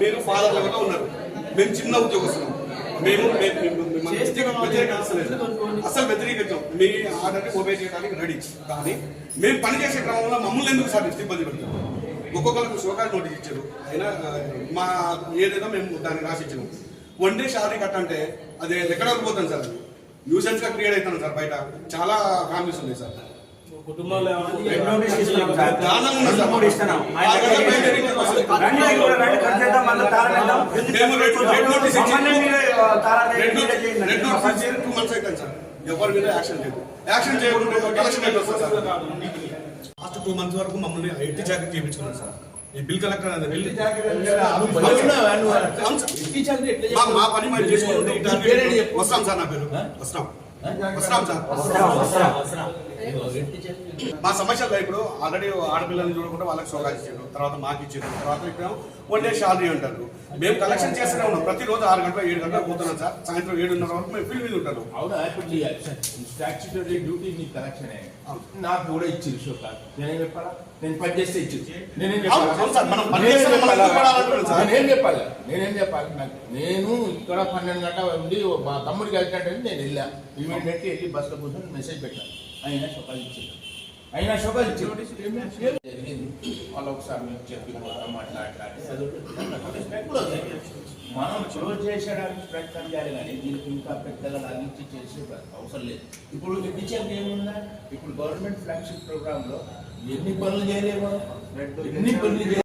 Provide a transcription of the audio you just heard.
మీరు ఫాదర్ లెవెల్లో ఉన్నారు, మేము చిన్న ఉద్యోగస్తులం, మేము అసలు వ్యతిరేకించాం. మీ ఆర్డర్ని ఓబే చేయడానికి రెడీ, కానీ మేము పనిచేసే క్రమంలో మమ్మల్ని ఎందుకు సార్ ఇబ్బంది పెడతాం? ఒక్కొక్కరికి శోకాలు నోటీస్ ఇచ్చారు, అయినా మా ఏదైనా మేము దాన్ని రాసిచ్చాము. వన్ డే షాదీ కట్ట అంటే అది ఎక్కడ పోతాం సార్, అది న్యూసెన్స్ గా క్రియేట్ అవుతాను సార్. బయట చాలా ఫ్యామిలీస్ ఉన్నాయి సార్, ఎవరి మీద యాక్షన్ లేదు. యాక్షన్ చేయకుండా కలెక్షన్ ఎట్లా వస్తుంది సార్? లాస్ట్ 2 months వరకు మమ్మల్ని ఎట్టి జాకెట్ చేయించుకున్నాను సార్. ఈ బిల్ కలెక్టర్ అనేది మా పని మరి చేసుకుంటే వస్తాం సార్. నా పేరు వస్తాం సార్. మా సమస్యలు ఇప్పుడు ఆల్రెడీ ఆడపిల్లల్ని చూడకుండా వాళ్ళకి సోగాలు ఇచ్చారు, తర్వాత మాకు ఇచ్చారు, తర్వాత ఇక్కడ వన్ డే శాలరీ అంటారు. మేము కలెక్షన్ చేస్తూనే ఉన్నాం. ప్రతిరోజు 6 గంటలు 7 గంటలకు పోతున్నాం సార్. సాయంత్రం 7:30 వరకు మేము ఫీల్డ్ మీద ఉంటాను. స్టాచ్యుటరీ డ్యూటీ నీ కలెక్షన్ నాకు కూడా ఇచ్చింది షోకాలు. నేనేం చెప్పాలా? నేను పని చేస్తే ఇచ్చింది. నేనేం చెప్పాలి? నేను ఇక్కడ 12 గంటల ఉండి మా తమ్ముడికి వెళ్తాంటే నేను వెళ్ళా. ఇమీడియట్లీ వెళ్ళి బస్సులో కూర్చొని మెసేజ్ పెట్టాను. అయినా షోకాలు ఇచ్చింది. వాళ్ళు ఒకసారి మేము చెప్పి మాట్లాడాలి. మనం క్లోజ్ చేసేయడానికి ప్రయత్నం చేయాలి, కానీ దీనికి ఇంకా పెద్దగా లాగించి చేసే అవసరం లేదు. ఇప్పుడు టీచర్కి ఏముందా? ఇప్పుడు గవర్నమెంట్ ఫ్లాగ్షిప్ ప్రోగ్రామ్ లో ఎన్ని పనులు చేయలేము, ఎన్ని పనులు